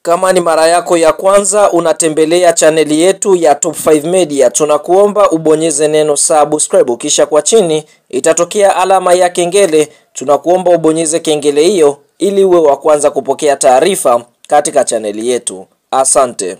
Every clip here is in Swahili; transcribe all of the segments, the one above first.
Kama ni mara yako ya kwanza unatembelea chaneli yetu ya Top 5 Media, tunakuomba ubonyeze neno subscribe, kisha kwa chini itatokea alama ya kengele. Tunakuomba ubonyeze kengele hiyo ili uwe wa kwanza kupokea taarifa katika chaneli yetu. Asante.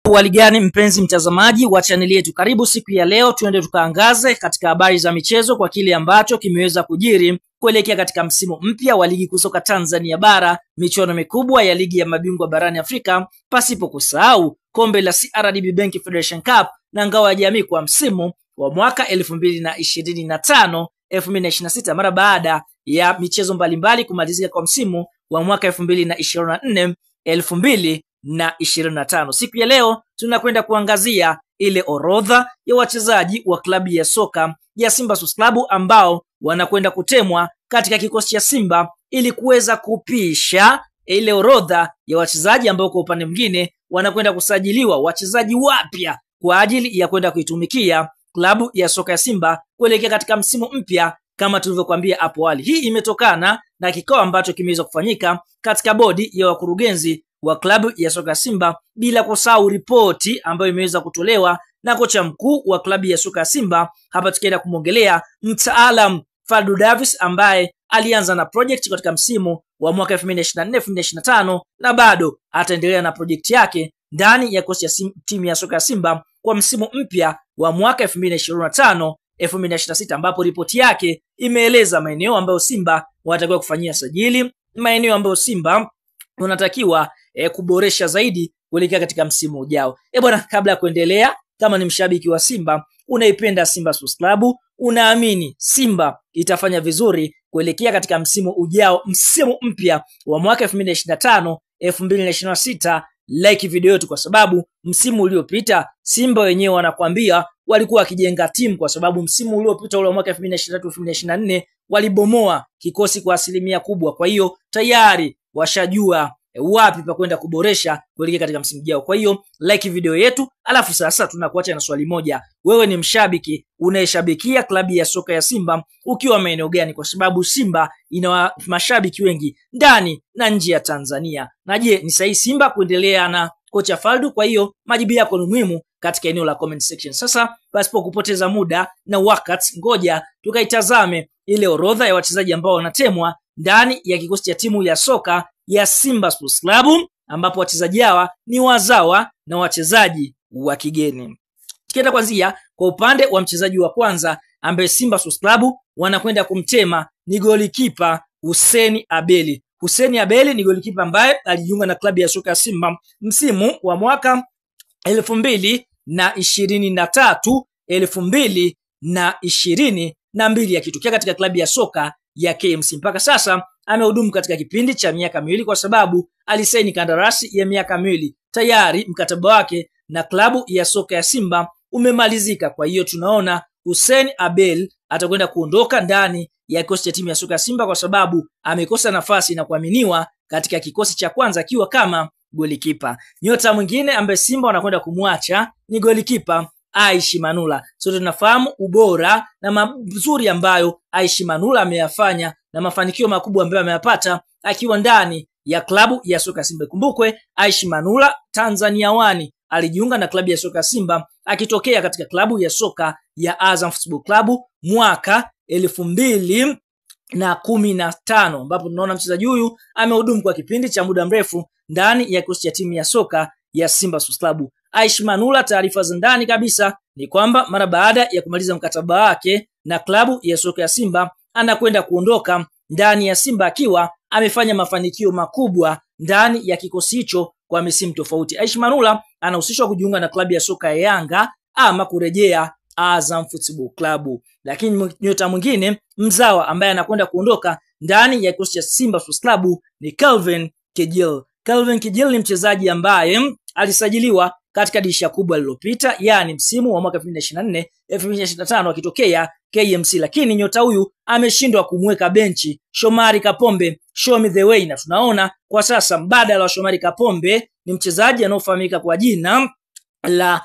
Waligani mpenzi mtazamaji wa chaneli yetu, karibu siku ya leo tuende tukaangaze katika habari za michezo kwa kile ambacho kimeweza kujiri kuelekea katika msimu mpya wa ligi kusoka Tanzania bara, michuano mikubwa ya ligi ya mabingwa barani Afrika, pasipo kusahau kombe la CRDB Bank Federation Cup na ngao ya jamii kwa msimu wa mwaka 2025 2026 mara baada ya michezo mbalimbali kumalizika kwa msimu wa mwaka 2024 2025. Siku ya leo tunakwenda kuangazia ile orodha ya wachezaji wa klabu ya soka ya Simba Sports Club ambao wanakwenda kutemwa katika kikosi cha Simba ili kuweza kupisha ile orodha ya wachezaji ambao kwa upande mwingine wanakwenda kusajiliwa wachezaji wapya kwa ajili ya kwenda kuitumikia klabu ya soka ya Simba kuelekea katika msimu mpya kama tulivyokuambia hapo awali. Hii imetokana na kikao ambacho kimeweza kufanyika katika bodi ya wakurugenzi wa klabu ya soka Simba, bila kusahau ripoti ambayo imeweza kutolewa na kocha mkuu wa klabu ya soka Simba. Hapa tukienda kumongelea mtaalam Fadlu Davis ambaye alianza na project katika msimu wa mwaka 2024-2025 na bado ataendelea na project yake ndani ya kocha timu ya soka Simba kwa msimu mpya wa mwaka 2025-2026, ambapo ripoti yake imeeleza maeneo ambayo Simba wanatakiwa kufanyia sajili, maeneo ambayo Simba unatakiwa kuboresha zaidi kuelekea katika msimu ujao. Bwana, kabla ya kuendelea, kama ni mshabiki wa Simba, unaipenda Simba Sports Club, unaamini Simba itafanya vizuri kuelekea katika msimu ujao, msimu mpya wa mwaka 2025 2026, like video yetu, kwa sababu msimu uliopita Simba wenyewe wanakuambia walikuwa wakijenga timu, kwa sababu msimu uliopita ule wa mwaka 2023 2024 walibomoa kikosi kwa asilimia kubwa. Kwa hiyo tayari washajua wapi pa kwenda kuboresha kuelekea katika msimu ujao. Kwa hiyo like video yetu, alafu sasa tunakuacha na swali moja. Wewe ni mshabiki unayeshabikia klabu ya soka ya Simba ukiwa maeneo gani? Kwa sababu Simba ina mashabiki wengi ndani na nje ya Tanzania. Na je, ni sahihi Simba kuendelea na kocha Fadlu? Kwa hiyo majibu yako ni muhimu katika eneo la comment section. Sasa pasipo kupoteza muda na wakati, ngoja tukaitazame ile orodha ya wachezaji ambao wanatemwa ndani ya kikosi cha timu ya soka ya Simba Sports Club, ambapo wachezaji hawa ni wazawa na wachezaji wa kigeni. Tukienda kwanzia kwa upande wa mchezaji wa kwanza ambaye Simba Sports Club wanakwenda kumtema ni golikipa Hussein Abeli. Hussein Abeli ni golikipa ambaye alijiunga na klabu ya soka ya Simba msimu wa mwaka 2023 2022 akitokea katika klabu ya soka ya KMC. Mpaka sasa amehudumu katika kipindi cha miaka miwili kwa sababu alisaini kandarasi ya miaka miwili. Tayari mkataba wake na klabu ya soka ya Simba umemalizika. Kwa hiyo tunaona Hussein Abel atakwenda kuondoka ndani ya kikosi cha timu ya soka ya Simba kwa sababu amekosa nafasi na kuaminiwa katika kikosi cha kwanza akiwa kama golikipa. Nyota mwingine ambaye Simba wanakwenda kumwacha ni golikipa Aishi Manula. Sote tunafahamu ubora na mazuri ambayo Aishi Manula ameyafanya na mafanikio makubwa ambayo ameyapata akiwa ndani ya klabu ya soka Simba. Kumbukwe Aishi Manula Tanzania Wani alijiunga na klabu ya soka Simba akitokea katika klabu ya soka ya Azam Football Club mwaka 2015, ambapo tunaona mchezaji huyu amehudumu kwa kipindi cha muda mrefu ndani ya kikosi cha timu ya soka ya Simba Sports Club. Aishi Manula, taarifa za ndani kabisa ni kwamba mara baada ya kumaliza mkataba wake na klabu ya soka ya Simba anakwenda kuondoka ndani ya Simba akiwa amefanya mafanikio makubwa ndani ya kikosi hicho kwa misimu tofauti. Aishi Manula anahusishwa kujiunga na klabu ya soka ya Yanga ama kurejea Azam Football Club. Lakini nyota mwingine mzawa ambaye anakwenda kuondoka ndani ya kikosi cha Simba Sports Club ni Kelvin Kejel. Kelvin Kejel ni mchezaji ambaye alisajiliwa katika dirisha kubwa lililopita, yani msimu wa mwaka 2024 2025 akitokea KMC, lakini nyota huyu ameshindwa kumweka benchi Shomari Kapombe, show me the way, na tunaona kwa sasa mbadala wa Shomari Kapombe ni mchezaji anaofahamika kwa jina la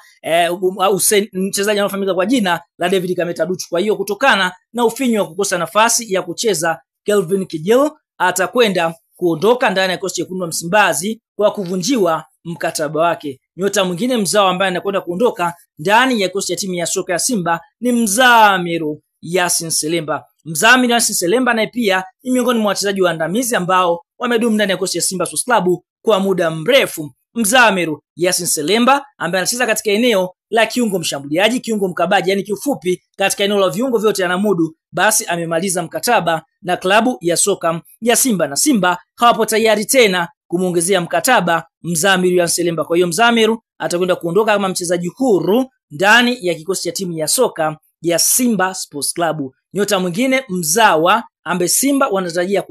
mchezaji anaofahamika kwa jina la David Kameta Duchu. Kwa hiyo kutokana na ufinyu wa kukosa nafasi ya kucheza, Kelvin Kejel atakwenda kuondoka ndani ya kikosi cha wekundu wa Msimbazi kwa kuvunjiwa mkataba wake. Nyota mwingine mzao ambaye anakwenda kuondoka ndani ya kikosi cha timu ya soka ya Simba ni Mzamiru Yasin Selemba. Mzamiru Yasin Selemba naye pia ni miongoni mwa wachezaji waandamizi ambao wamedumu ndani ya kikosi cha Simba Sports Club kwa muda mrefu. Mzamiru Yasin Selemba ambaye anacheza katika eneo la kiungo mshambuliaji, kiungo mkabaji, yani kiufupi katika eneo la viungo vyote anamudu, basi amemaliza mkataba na klabu ya soka ya Simba, na Simba hawapo tayari tena kumuongezea mkataba Mzamiru Yasin Selemba. Kwa hiyo Mzamiru atakwenda kuondoka kama mchezaji huru ndani ya kikosi cha timu ya soka ya Simba Sports Club. Nyota mwingine mzawa ambaye Simba wanatarajia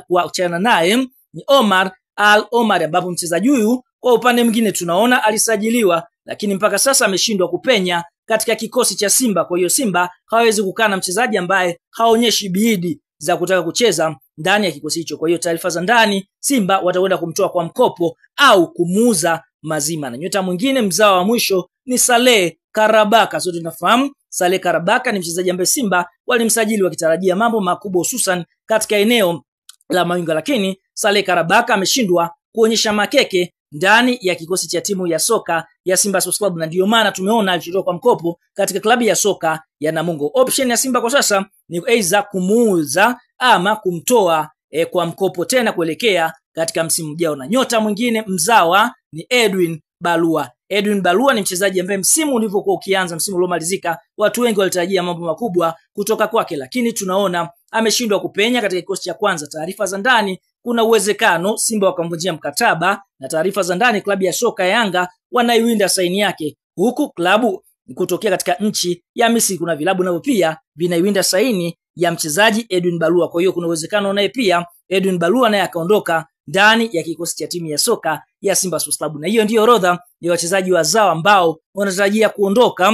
kuachana naye ni Omar Al Omar, ambapo mchezaji huyu kwa upande mwingine tunaona alisajiliwa, lakini mpaka sasa ameshindwa kupenya katika kikosi cha Simba. Kwa hiyo Simba hawezi kukaa na mchezaji ambaye haonyeshi bidii za kutaka kucheza ndani ya kikosi hicho. Kwa hiyo taarifa za ndani, Simba watakwenda kumtoa kwa mkopo au kumuuza mazima. Na nyota mwingine mzao wa mwisho ni Saleh Karabaka. Sote tunafahamu Saleh Karabaka ni mchezaji ambaye Simba walimsajili wakitarajia mambo makubwa, hususan katika eneo la mawinga, lakini Saleh Karabaka ameshindwa kuonyesha makeke ndani ya kikosi cha timu ya soka ya Simba Sports Club, na ndio maana tumeona alitoka kwa mkopo katika klabu ya soka ya Namungo. Option ya Simba kwa sasa ni aidha kumuuza ama kumtoa kwa mkopo tena kuelekea katika msimu ujao. Na nyota mwingine mzawa ni Edwin Balua. Edwin Balua ni mchezaji ambaye msimu ulivyokuwa ukianza, msimu uliomalizika, watu wengi walitarajia mambo makubwa kutoka kwake, lakini tunaona ameshindwa kupenya katika kikosi cha kwanza. Taarifa za ndani, kuna uwezekano Simba wakamvunjia mkataba, na taarifa za ndani klabu ya soka ya Yanga wanaiwinda saini yake, huku klabu kutokea katika nchi ya Misri kuna vilabu navyo pia vinaiwinda saini ya mchezaji Edwin Balua. Kwa hiyo kuna uwezekano naye pia Edwin Balua naye akaondoka ndani ya kikosi cha timu ya soka ya Simba Sports Club. Na hiyo ndio orodha ya wachezaji wazao ambao wanatarajia kuondoka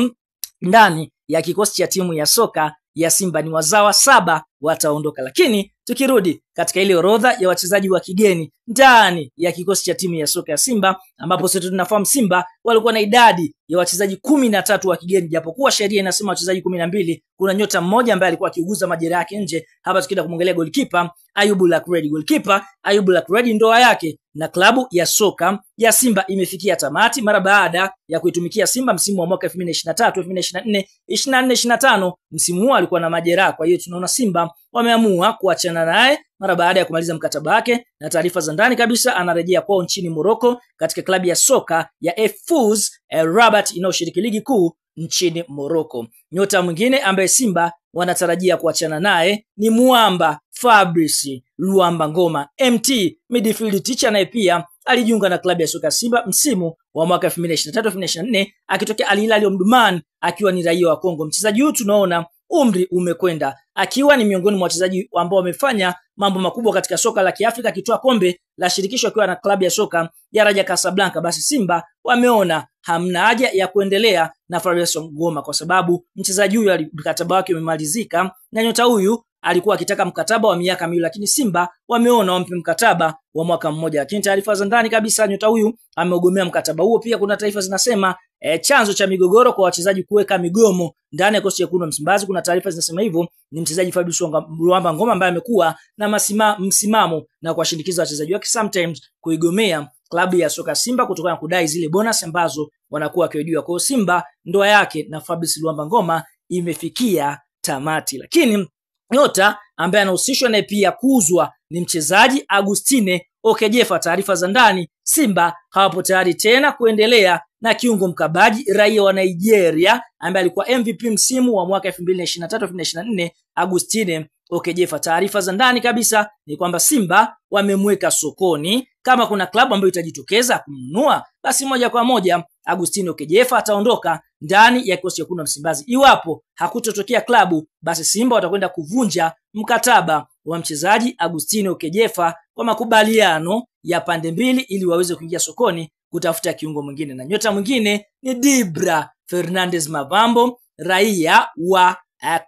ndani ya kikosi cha timu ya soka ya Simba. Ni wazawa 7 wataondoka, lakini tukirudi katika ile orodha ya wachezaji wa kigeni ndani ya kikosi cha timu ya soka ya Simba, ambapo sote tunafahamu Simba walikuwa na idadi ya wachezaji 13 wa kigeni, japokuwa sheria inasema wachezaji 12. Kuna nyota mmoja ambaye alikuwa akiuguza majeraha yake nje. Hapa tukienda kumwangalia goalkeeper Ayubu Lakredi. Goalkeeper Ayubu Lakredi, ndoa yake na klabu ya soka ya Simba imefikia tamati mara baada ya kuitumikia Simba msimu wa mwaka 2023, 2024, 24-25. Msimu huu alikuwa na majeraha, kwa hiyo tunaona Simba wameamua kuachana naye mara baada ya kumaliza mkataba wake, na taarifa za ndani kabisa anarejea kwao nchini Morocco katika klabu ya soka ya FUS Rabat inayoshiriki ligi kuu nchini Morocco. Nyota mwingine ambaye Simba wanatarajia kuachana naye ni Muamba Fabrice Luamba Ngoma, MT midfield teacher, naye pia alijiunga na klabu ya soka Simba msimu wa mwaka 2023-2024 akitokea Al Hilal Omdurman akiwa ni raia wa Kongo. Mchezaji huyu tunaona umri umekwenda, akiwa ni miongoni mwa wachezaji ambao wamefanya mambo makubwa katika soka la Kiafrika, akitoa kombe la shirikisho akiwa na klabu ya soka ya Raja Casablanca. Basi Simba wameona hamna haja ya kuendelea na Fabrice Ngoma kwa sababu mchezaji huyu mkataba wake umemalizika, na nyota huyu alikuwa akitaka mkataba wa miaka miwili, lakini Simba wameona wampe mkataba wa mwaka mmoja. Lakini taarifa za ndani kabisa, nyota huyu ameugomea mkataba huo. Pia kuna taarifa zinasema chanzo cha migogoro kwa wachezaji kuweka migomo ndani ya kikosi cha wekundu wa Msimbazi. Kuna taarifa zinasema hivyo ni mchezaji Fabrice Luamba Ngoma ambaye amekuwa na msimamo na kuwashindikiza wachezaji wake sometimes kuigomea klabu ya soka Simba kutokana na kudai zile bonus ambazo wanakuwa wakiahidiwa. Kwa Simba ndoa yake na Fabrice Luamba Ngoma imefikia tamati, lakini nyota ambaye anahusishwa naye pia kuuzwa ni mchezaji Agustine Okejefa. Taarifa za ndani, Simba hawapo tayari tena kuendelea na kiungo mkabaji raia wa Nigeria ambaye alikuwa MVP msimu wa mwaka 2023-2024 Agustine Okejefa. Taarifa za ndani kabisa ni kwamba Simba wamemweka sokoni. Kama kuna klabu ambayo itajitokeza kumnunua, basi moja kwa moja Agustine Okejefa ataondoka ndani ya kikosi cha wekundu wa Msimbazi. Iwapo hakutotokea klabu, basi Simba watakwenda kuvunja mkataba wa mchezaji Agustine Okejefa kwa makubaliano ya pande mbili ili waweze kuingia sokoni kutafuta kiungo mwingine. Na nyota mwingine ni Dibra Fernandez Mavambo, raia wa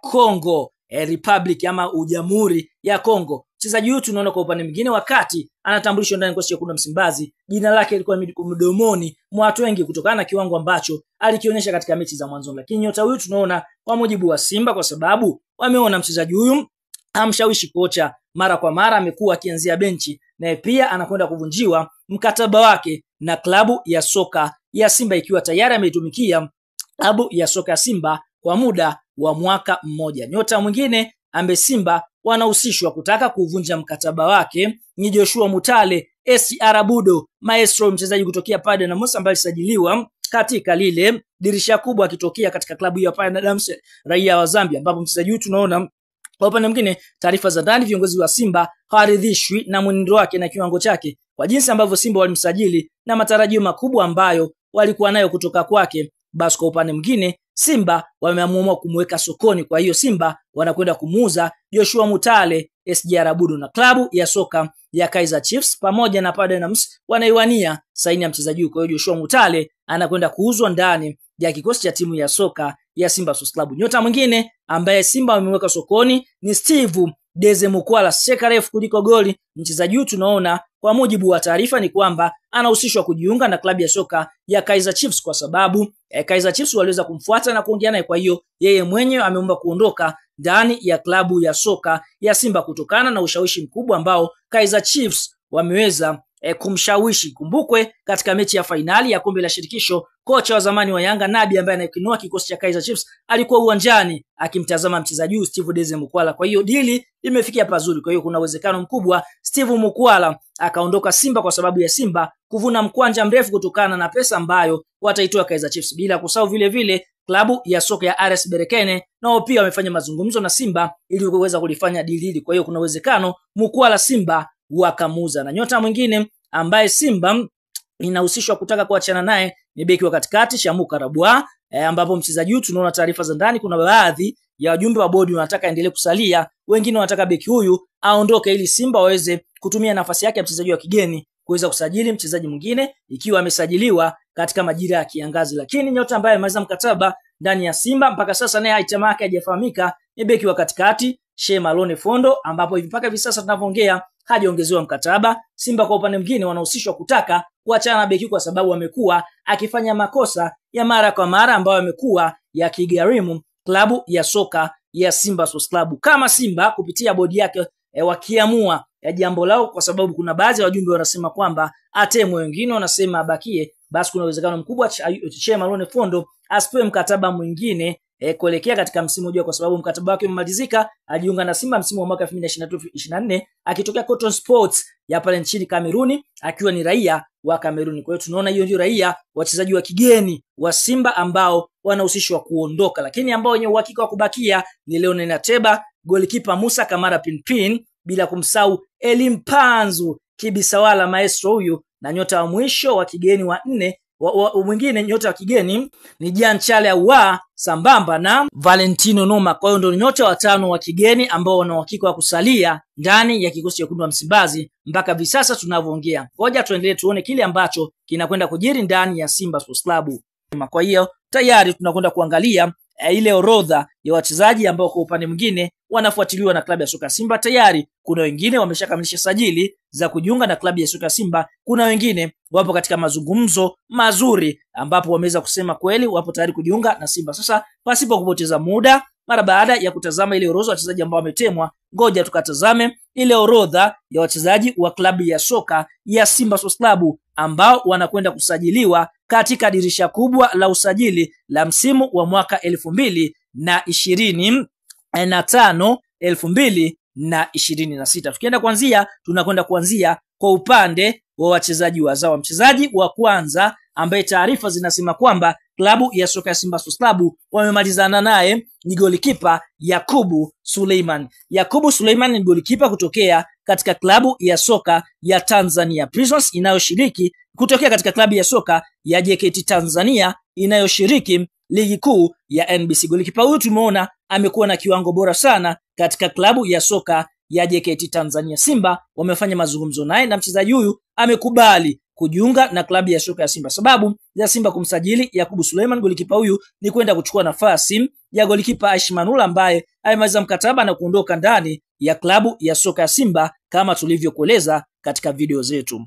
Congo Republic ama Jamhuri ya Kongo. Mchezaji huyu tunaona kwa upande mwingine wakati anatambulishwa ndani ya kikosi cha wekundu wa Msimbazi, jina lake lilikuwa mdomoni mwa watu wengi kutokana na kiwango ambacho alikionyesha katika mechi za mwanzo. Lakini nyota huyu tunaona kwa mujibu wa Simba, kwa sababu wameona mchezaji huyu amshawishi kocha mara kwa mara, amekuwa akianzia benchi naye pia anakwenda kuvunjiwa mkataba wake na klabu ya soka ya Simba, ikiwa tayari ameitumikia klabu ya soka ya Simba kwa muda wa mwaka mmoja. Nyota mwingine ambaye Simba wanahusishwa kutaka kuvunja mkataba wake ni Joshua Mutale SR Budo Maestro, mchezaji kutokea Pade na Musa ambaye alisajiliwa katika lile dirisha kubwa akitokea katika klabu ya Pade na Musa, raia wa Zambia, ambapo mchezaji huyu tunaona kwa upande mwingine taarifa za ndani, viongozi wa Simba hawaridhishwi na mwenendo wake na kiwango chake kwa jinsi ambavyo Simba walimsajili na matarajio makubwa ambayo walikuwa nayo kutoka kwake. Basi kwa upande mwingine Simba wameamua kumweka sokoni, kwa hiyo Simba wanakwenda kumuuza Joshua Mutale SR Budo, na klabu ya soka ya Kaizer Chiefs pamoja na Padernams wanaiwania saini ya mchezaji huyo. Kwa hiyo Joshua Mutale anakwenda kuuzwa ndani ya kikosi cha timu ya soka ya Simba Sports Club. Nyota mwingine ambaye Simba wamemweka sokoni ni Steve Deze Mukwala, Sekarefu kuliko goli. Mchezaji huyu tunaona kwa mujibu wa taarifa ni kwamba anahusishwa kujiunga na klabu ya soka ya Kaizer Chiefs kwa sababu Kaizer Chiefs waliweza kumfuata na kuongea naye, kwa hiyo yeye mwenyewe ameomba kuondoka ndani ya klabu ya soka ya Simba kutokana na ushawishi mkubwa ambao Kaizer Chiefs wameweza kumshawishi. Kumbukwe katika mechi ya fainali ya kombe la shirikisho, kocha wa zamani wa Yanga Nabi ambaye anakinua kikosi cha Kaizer Chiefs alikuwa uwanjani akimtazama mchezaji huyu Steve Deze Mukwala. Kwa hiyo dili imefikia pazuri, kwa hiyo kuna uwezekano mkubwa Steve Mukwala akaondoka Simba kwa sababu ya Simba kuvuna mkwanja mrefu kutokana na pesa ambayo wataitoa Kaizer Chiefs. Bila kusahau vile vile klabu ya soka ya RS Berkane nao pia wamefanya mazungumzo na Simba ili kuweza kulifanya dili hili. Kwa hiyo kuna uwezekano Mukwala Simba wakamuza. Na nyota mwingine ambaye Simba inahusishwa kutaka kuachana naye ni beki wa katikati Shamu Karabwa, ambapo mchezaji huyu tunaona taarifa za ndani, kuna baadhi ya wajumbe wa bodi wanataka endelee kusalia, wengine wanataka beki huyu aondoke ili Simba waweze kutumia nafasi yake ya mchezaji wa kigeni kuweza kusajili mchezaji mwingine ikiwa amesajiliwa katika majira ya kiangazi. Lakini nyota ambaye amemaliza mkataba ndani ya Simba mpaka sasa naye hatima yake haijafahamika ni beki wa katikati Sheikh Malone Fondo, ambapo mpaka hivi sasa tunavyoongea hajaongezewa mkataba. Simba kwa upande mwingine wanahusishwa kutaka kuachana na beki kwa sababu amekuwa akifanya makosa ya mara kwa mara ambayo amekuwa yakigharimu klabu ya soka ya Simba Sports Club. Kama Simba kupitia bodi yake wakiamua jambo lao, kwa sababu kuna baadhi ya wajumbe wanasema kwamba atemwe, wengine wanasema abakie, basi kuna uwezekano mkubwa Sheikh Malone Fondo asipewe mkataba mwingine kuelekea katika msimu ujao, kwa sababu mkataba wake umemalizika. Alijiunga na Simba msimu wa mwaka 2023-2024 akitokea Cotton Sports ya pale nchini Kameruni akiwa ni raia wa Kameruni. Kwa hiyo tunaona hiyo ndio raia wachezaji wa kigeni wa Simba ambao wanahusishwa kuondoka, lakini ambao wenye uhakika wa kubakia ni Leon Nateba, golikipa Musa Kamara Pinpin, bila kumsahau Elimpanzu Kibisawala Maestro huyu, na nyota wa mwisho wa kigeni wa nne mwingine nyota wa kigeni ni Jean Charles Ahoua sambamba na Valentino Noma. Kwa hiyo ndio nyota watano wa kigeni ambao wana uhakika wa kusalia ndani ya kikosi cha wekundu wa Msimbazi mpaka hivi sasa tunavyoongea. Ngoja tuendelee tuone kile ambacho kinakwenda kujiri ndani ya Simba Sports Club. Kwa hiyo tayari tunakwenda kuangalia ile orodha ya wachezaji ambao kwa upande mwingine wanafuatiliwa na klabu ya soka Simba. Tayari kuna wengine wameshakamilisha sajili za kujiunga na klabu ya soka Simba, kuna wengine wapo katika mazungumzo mazuri ambapo wameweza kusema kweli wapo tayari kujiunga na Simba. Sasa pasipo kupoteza muda, mara baada ya kutazama ile orodha ya wachezaji ambao wametemwa, ngoja tukatazame ile orodha ya wachezaji wa klabu ya soka ya Simba Sports Club ambao wanakwenda kusajiliwa katika dirisha kubwa la usajili la msimu wa mwaka 2025 2026. Tukienda tunakwenda kuanzia kwa upande wa wachezaji wazawa. Mchezaji wa kwanza ambaye taarifa zinasema kwamba klabu ya soka ya Simba Sports Club wamemalizana naye ni golikipa Yakubu Suleiman. Yakubu Suleiman ni golikipa kutokea katika klabu ya soka ya Tanzania Prisons inayoshiriki kutokea katika klabu ya soka ya JKT Tanzania inayoshiriki ligi kuu ya NBC. Golikipa huyu tumeona amekuwa na kiwango bora sana katika klabu ya soka ya JKT Tanzania. Simba wamefanya mazungumzo naye na mchezaji huyu amekubali kujiunga na klabu ya soka ya Simba. Sababu ya Simba kumsajili Yakubu Suleiman golikipa huyu ni kwenda kuchukua nafasi ya golikipa Aishi Manula ambaye amemaliza mkataba na kuondoka ndani ya klabu ya soka ya Simba kama tulivyokueleza katika video zetu.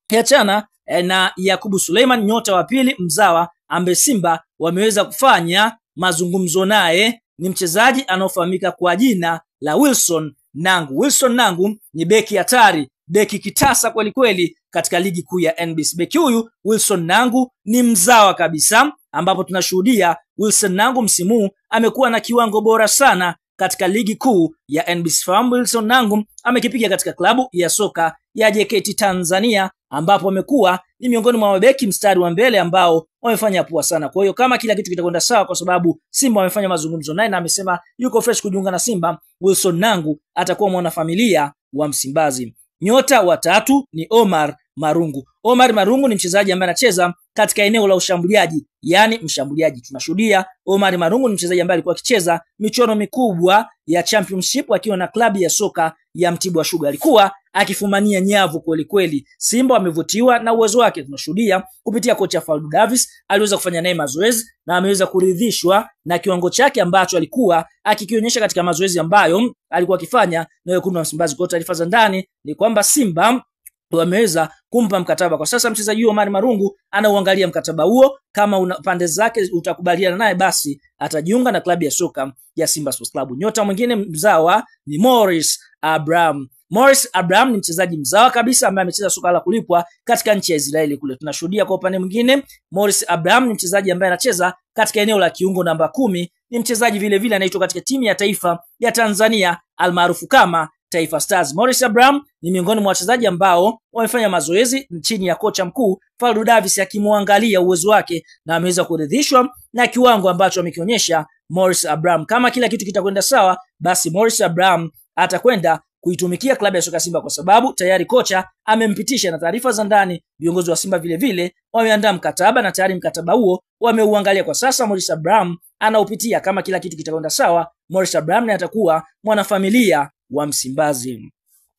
Kiachana na Yakubu Suleiman, nyota wa pili mzawa ambaye Simba wameweza kufanya mazungumzo naye ni mchezaji anaofahamika kwa jina la Wilson Nangu. Wilson Nangu ni beki hatari beki kitasa kweli kweli katika ligi kuu ya NBC. Beki huyu Wilson Nangu ni mzawa kabisa, ambapo tunashuhudia Wilson Nangu msimu amekuwa na kiwango bora sana katika ligi kuu ya NBC. Fahamu Wilson Nangu amekipiga katika klabu ya soka ya JKT Tanzania, ambapo amekuwa ni miongoni mwa mabeki mstari wa mbele ambao wamefanya poa sana. Kwa hiyo kama kila kitu kitakwenda sawa, kwa sababu Simba wamefanya mazungumzo naye na amesema yuko fresh kujiunga na Simba, Wilson Nangu atakuwa mwanafamilia wa Msimbazi. Nyota wa tatu ni Omar Marungu. Omar Marungu ni mchezaji ambaye anacheza katika eneo la ushambuliaji, yani mshambuliaji. Tunashuhudia Omar Marungu ni mchezaji ambaye alikuwa akicheza michuano mikubwa ya championship akiwa na klabu ya soka ya Mtibwa Sugar. Alikuwa akifumania nyavu kweli kweli. Simba wamevutiwa na uwezo wake. Tunashuhudia kupitia kocha Faldu Davis aliweza kufanya naye mazoezi na ameweza kuridhishwa na kiwango chake ambacho alikuwa akikionyesha katika mazoezi ambayo alikuwa akifanya na wekundu wa Msimbazi. Kwa taarifa za ndani ni kwamba Simba wameweza kumpa mkataba. Kwa sasa mchezaji huyo Omar Marungu anauangalia mkataba huo, kama pande zake utakubaliana naye basi atajiunga na klabu ya soka ya Simba Sports Club. Nyota mwingine mzawa ni Morris Abraham. Morris Abraham ni mchezaji mzawa kabisa ambaye amecheza soka la kulipwa katika nchi ya Israeli kule. Tunashuhudia kwa upande mwingine Morris Abraham ni mchezaji ambaye anacheza katika eneo la kiungo namba 10. Ni mchezaji vile vile anaitwa katika timu ya taifa ya Tanzania almaarufu kama Taifa Stars. Morris Abraham ni miongoni mwa wachezaji ambao wamefanya mazoezi chini ya kocha mkuu Faldu Davis akimwangalia uwezo wake na ameweza kuridhishwa na kiwango ambacho amekionyesha Morris Abraham. Kama kila kitu kitakwenda sawa, basi Morris Abraham atakwenda kuitumikia klabu ya soka Simba, kwa sababu tayari kocha amempitisha, na taarifa za ndani viongozi wa Simba vile vile wameandaa mkataba na tayari mkataba huo wameuangalia. Kwa sasa Morris Abraham anaupitia. Kama kila kitu kitakwenda sawa, Morris Abraham atakuwa mwanafamilia wa Msimbazi.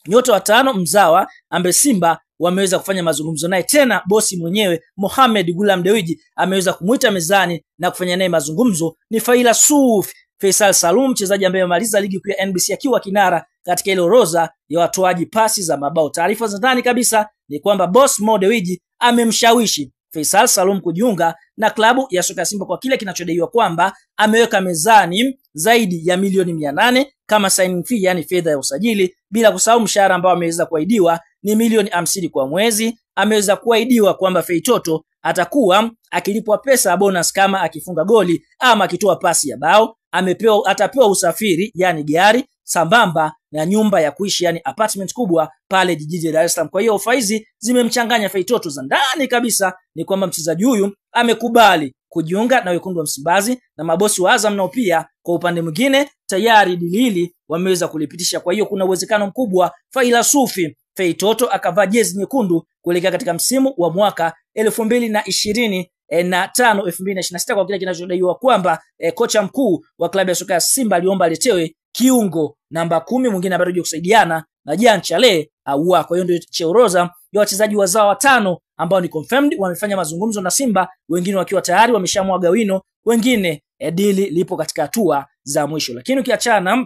Nyota wa tano mzawa ambaye Simba wameweza kufanya mazungumzo naye, tena bosi mwenyewe Mohamed Gulam Dewji ameweza kumuita mezani na kufanya naye mazungumzo, ni Faila Suf Faisal Salum, mchezaji ambaye amemaliza ligi kuu ya NBC akiwa kinara katika ile orodha ya watoaji pasi za mabao. Taarifa za ndani kabisa ni kwamba boss Mo Dewji amemshawishi Faisal Salum kujiunga na klabu ya soka Simba kwa kile kinachodaiwa kwamba ameweka mezani zaidi ya milioni 800 kama signing fee, yani fedha ya usajili, bila kusahau mshahara ambao ameweza kuahidiwa ni milioni 50 kwa mwezi. Ameweza kuahidiwa kwamba Feitoto atakuwa akilipwa pesa ya bonus kama akifunga goli ama akitoa pasi ya bao. Atapewa usafiri, yani gari, sambamba na nyumba ya kuishi, yani apartment kubwa pale jijini Dar es Salaam. Kwa hiyo ofa hizi zimemchanganya Feitoto. Za ndani kabisa ni kwamba mchezaji huyu amekubali kujiunga na wekundu wa Msimbazi, na mabosi wa Azam nao pia kwa upande mwingine tayari dili hili wameweza kulipitisha. Kwa hiyo kuna uwezekano mkubwa Faila Sufi Feitoto akavaa jezi nyekundu kuelekea katika msimu wa mwaka 2025 2026, kwa kile kinachodaiwa kwamba kocha mkuu wa klabu ya soka ya Simba aliomba aletewe kiungo namba 10 mwingine ambaye atakuja kusaidiana na Jean Chale au. Kwa hiyo ndio cheoroza ya wachezaji wazao watano ambao ni confirmed wamefanya mazungumzo na Simba, wengine wakiwa tayari wameshamwaga wino, wengine dili lipo katika hatua za mwisho. Lakini ukiachana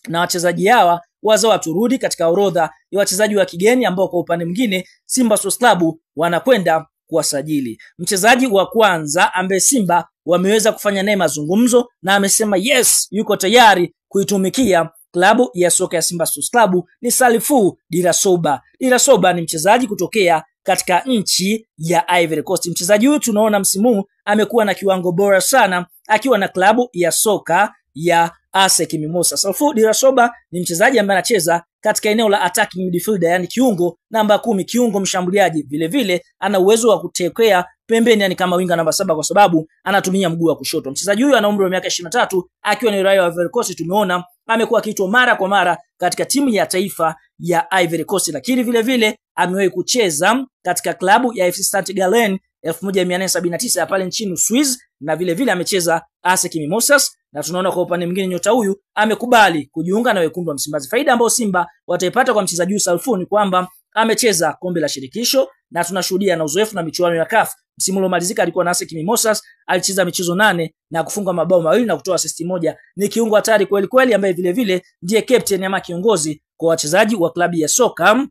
na wachezaji hawa wazao, turudi katika orodha ya wachezaji wa kigeni ambao kwa upande mwingine Simba Sports Club wanakwenda kuwasajili. Mchezaji wa kwanza ambaye Simba wameweza kufanya naye mazungumzo na amesema yes, yuko tayari kuitumikia klabu ya soka ya Simba Sports Club ni Salifu Dirasoba. Dirasoba ni mchezaji kutokea katika nchi ya Ivory Coast. Mchezaji huyu tunaona msimu amekuwa na kiwango bora sana akiwa na klabu ya soka ya ASEC Mimosas. Salifu Dirasoba ni mchezaji ambaye anacheza katika eneo la attacking midfielder, yani kiungo namba 10, kiungo mshambuliaji. Vile vile ana uwezo wa kutekea pembeni, yani kama winga namba 7, kwa sababu anatumia mguu wa kushoto. Mchezaji huyu ana umri wa miaka 23 akiwa ni raia wa Ivory Coast. Tumeona amekuwa akiitwa mara kwa mara katika timu ya taifa ya Ivory Coast, lakini vile vile amewahi kucheza katika klabu ya FC Saint Gallen 1879 ya pale nchini Swiss, na vile vile amecheza ASEC Mimosas. Na tunaona kwa upande mwingine nyota huyu amekubali kujiunga na wekundu wa Msimbazi. Faida ambayo Simba wataipata kwa mchezaji huyu Salifu ni kwamba amecheza kombe la shirikisho na tunashuhudia na uzoefu na michuano ya CAF. Msimu uliomalizika alikuwa na ASEC Mimosas, alicheza michezo 8 na kufunga mabao 2 na kutoa assist 1. Ni kiungo hatari kweli kweli, ambaye vile vile ndiye captain ama kiongozi kwa wachezaji wa klabu ya soka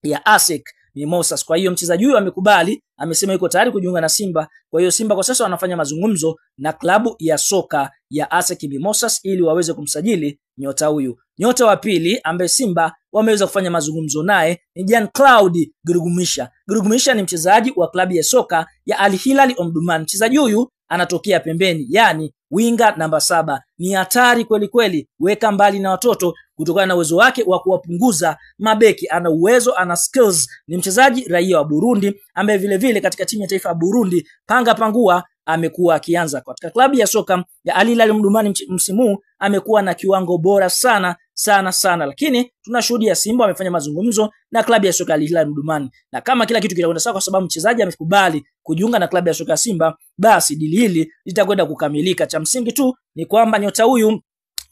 ya ASEC Mimosas. Kwa hiyo mchezaji huyu amekubali, amesema yuko tayari kujiunga na Simba. Kwa hiyo Simba kwa sasa wanafanya mazungumzo na klabu ya soka ya ASEC Mimosas ili waweze kumsajili nyota huyu. Nyota wa pili ambaye Simba wameweza kufanya mazungumzo naye ni Jean Claude Girugumisha. Girugumisha ni mchezaji wa klabu ya soka ya Al Hilal Omdurman. Mchezaji huyu anatokea pembeni, yani winga namba 7. Ni hatari kweli kweli, weka mbali na watoto kutokana na uwezo wake wa kuwapunguza mabeki. Ana uwezo, ana skills. Ni mchezaji raia wa Burundi ambaye vile vile katika timu ya taifa ya Burundi panga pangua amekuwa akianza katika klabu ya soka ya Al Hilal Omdurman. Msimu amekuwa na kiwango bora sana, lakini tunashuhudia Simba wamefanya mazungumzo na klabu ya soka Al Hilal Omdurman, na kama kila kitu kitakwenda sawa kwa sababu mchezaji amekubali kujiunga na klabu ya soka Simba, basi dili hili litakwenda kukamilika. Cha msingi tu ni kwamba nyota huyu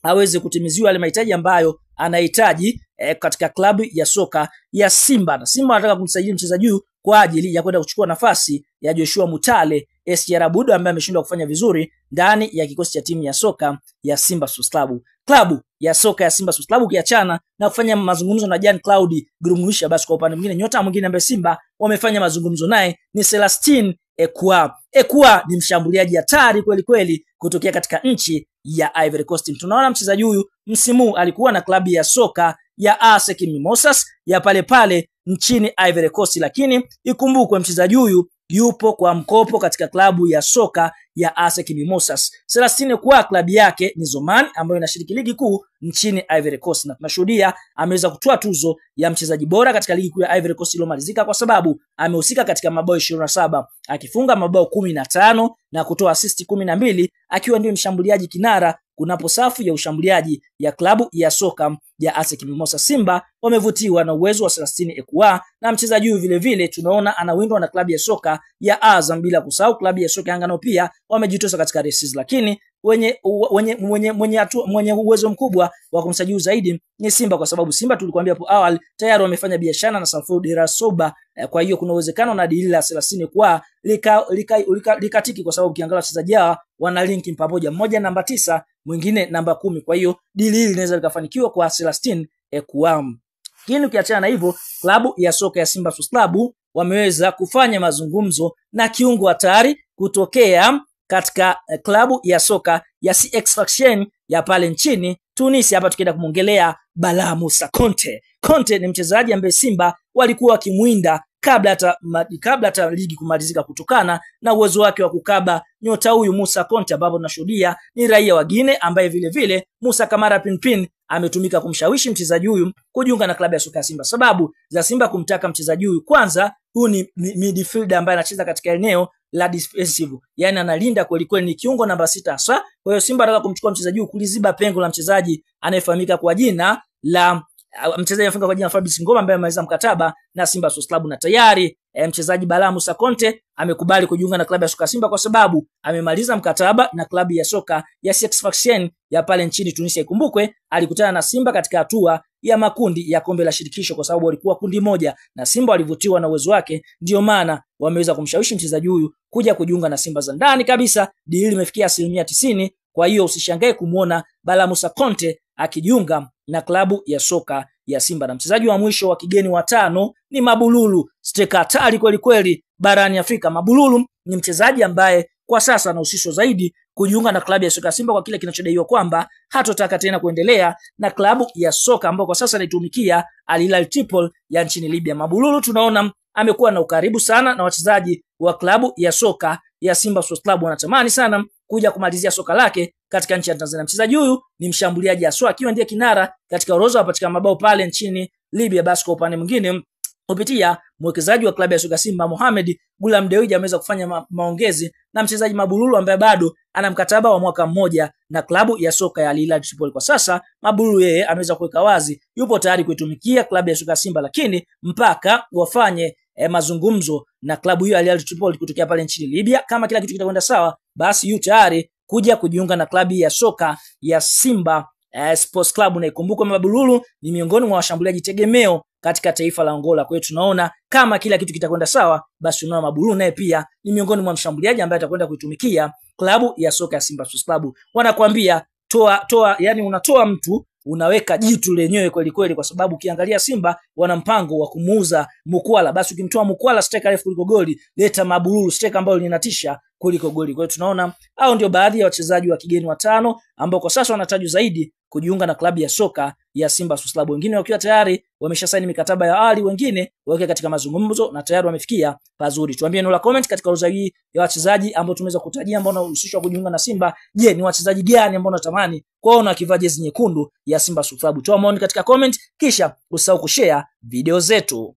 aweze kutimiziwa yale mahitaji ambayo anahitaji katika klabu ya soka ya Simba. Na Simba wanataka kumsajili mchezaji huyu kwa ajili ya kwenda kuchukua nafasi ya Joshua Mutale SR Budo ambaye ameshindwa kufanya vizuri ndani ya kikosi cha timu ya soka ya Simba Sports Club. Klabu ya soka ya Simba Sports Club ukiachana na kufanya mazungumzo na Jean Claude Girugumisha, basi kwa upande mwingine nyota mwingine ambaye Simba wamefanya mazungumzo naye ni Celestin Ekwa. Ekwa ni mshambuliaji hatari kweli kweli kutokea katika nchi ya Ivory Coast. Tunaona mchezaji huyu msimu alikuwa na klabu ya soka ya ASEC Mimosas ya pale nchini Ivory Coast, lakini ikumbukwe mchezaji huyu yupo kwa mkopo katika klabu ya soka ya ASEC Mimosas. Celestine kwa klabu yake ni Zoman ambayo inashiriki ligi kuu nchini Ivory Coast, na tunashuhudia ameweza kutoa tuzo ya mchezaji bora katika ligi kuu ya Ivory Coast iliyomalizika kwa sababu amehusika katika mabao 27 akifunga mabao 15 na kutoa assist 12 akiwa ndio mshambuliaji kinara kunapo safu ya ushambuliaji ya klabu ya soka ya ASEC Mimosas. Simba wamevutiwa na uwezo wa Celestine Ekwa, na mchezaji huyu vile vile tunaona anawindwa na klabu ya soka ya Azam, bila kusahau klabu ya soka Yanga nao pia wamejitosa katika races, lakini mwenye uwezo mkubwa wa kumsajili zaidi ni Simba, kwa sababu Simba tulikwambia hapo awali tayari wamefanya biashara na Salford Rasoba. Kwa hiyo kuna uwezekano na dili la Celestine kwa likatiki, kwa sababu ukiangalia wachezaji hawa wana linki pamoja, mmoja namba 9 mwingine namba 10. Kwa hiyo dili hili linaweza likafanikiwa kwa Celestine Ekwa. Lakini ukiachana na hivyo, klabu ya soka ya Simba Sports Club wameweza kufanya mazungumzo na kiungo hatari kutokea katika klabu ya soka ya CX Sfaxien ya pale nchini Tunisia. Hapa tukienda kumongelea Bala Musa Conte. Conte ni mchezaji ambaye Simba walikuwa wakimwinda kabla hata ligi kumalizika kutokana na uwezo wake wa kukaba nyota huyu Musa Conte, ambapo tunashuhudia ni raia wa Guinea ambaye vile vile Musa Kamara Pinpin ametumika kumshawishi mchezaji huyu kujiunga na klabu ya soka ya Simba. Sababu za Simba kumtaka mchezaji huyu, kwanza huyu ni midfielder ambaye anacheza katika eneo la defensive, yani analinda kweli kweli, ni kiungo namba 6 hasa. Kwa hiyo Simba anataka kumchukua mchezaji huyu kuliziba pengo la mchezaji anayefahamika kwa jina la Fabrice Ngoma ambaye amemaliza mkataba na Simba Sports Club, na tayari mchezaji Bala Musa Conte amekubali kujiunga na klabu ya soka Simba kwa sababu amemaliza mkataba na klabu ya soka ya CX Sfaxien ya pale nchini Tunisia. Ikumbukwe alikutana na Simba katika hatua ya makundi ya kombe la shirikisho, kwa sababu walikuwa kundi moja na Simba walivutiwa na uwezo wake, ndio maana wameweza kumshawishi mchezaji huyu kuja kujiunga na Simba za ndani kabisa. Deal imefikia 90%. Kwa hiyo usishangae kumuona Bala Musa Conte akijiunga na klabu ya soka ya Simba. Na mchezaji wa mwisho wa kigeni wa 5 ni Mabululu, striker hatari kweli kweli barani Afrika. Mabululu ni mchezaji ambaye kwa sasa anahusishwa zaidi kujiunga na klabu ya soka ya Simba kwa kile kinachodaiwa kwamba hatotaka tena kuendelea na klabu ya soka ambayo kwa sasa inaitumikia Al Hilal Tripoli ya nchini Libya. Mabululu tunaona amekuwa na ukaribu sana na wachezaji wa klabu ya soka ya Simba Sports Club, wanatamani sana kuja kumalizia soka lake katika nchi ya Tanzania. Mchezaji huyu ni mshambuliaji aswa, akiwa ndiye kinara katika orodha wapatika mabao pale nchini Libya. Basi kwa upande mwingine, kupitia mwekezaji wa klabu ya soka Simba Mohamed Gulam Dewji ameweza kufanya maongezi na mchezaji Mabululu ambaye bado ana mkataba wa mwaka mmoja na klabu ya soka ya Al Hilal Tripoli. Kwa sasa Mabululu yeye ameweza kuweka wazi yupo tayari kuitumikia klabu ya soka Simba, lakini mpaka wafanye mazungumzo na klabu hiyo Al Hilal Tripoli kutokea pale nchini Libya. Kama kila kitu kitakwenda sawa, basi yu tayari kuja kujiunga na klabu ya soka ya Simba Sports Club. Na ikumbuke Mabululu ni miongoni mwa washambuliaji tegemeo katika taifa la Angola. Kwa hiyo tunaona kama kila kitu kitakwenda sawa, basi tunaona Mabululu naye pia ni miongoni mwa mshambuliaji ambaye atakwenda kuitumikia klabu ya soka ya Simba Sports Club. Wanakuambia toa, yani unatoa mtu unaweka jitu lenyewe kweli kweli, kwa sababu ukiangalia Simba wana mpango wa kumuuza Mukwala. Basi ukimtoa Mukwala striker refu kuliko goli, leta Mabululu striker ambayo linatisha kuliko goli. Kwa hiyo tunaona hao ndio baadhi ya wachezaji wa kigeni wa 5 ambao kwa sasa wanatajwa zaidi kujiunga na klabu ya soka ya Simba Sports Club. Wengine wakiwa tayari wameshasaini mikataba ya awali, wengine wakiwa katika mazungumzo na tayari wamefikia pazuri. Tuambie neno la comment katika orodha hii ya wachezaji ambao tumeweza kutajia ambao wanahusishwa kujiunga na Simba. Je, ni wachezaji gani ambao unatamani kuona wakivaa jezi nyekundu ya Simba Sports Club? Toa maoni katika comment, kisha usahau kushare video zetu.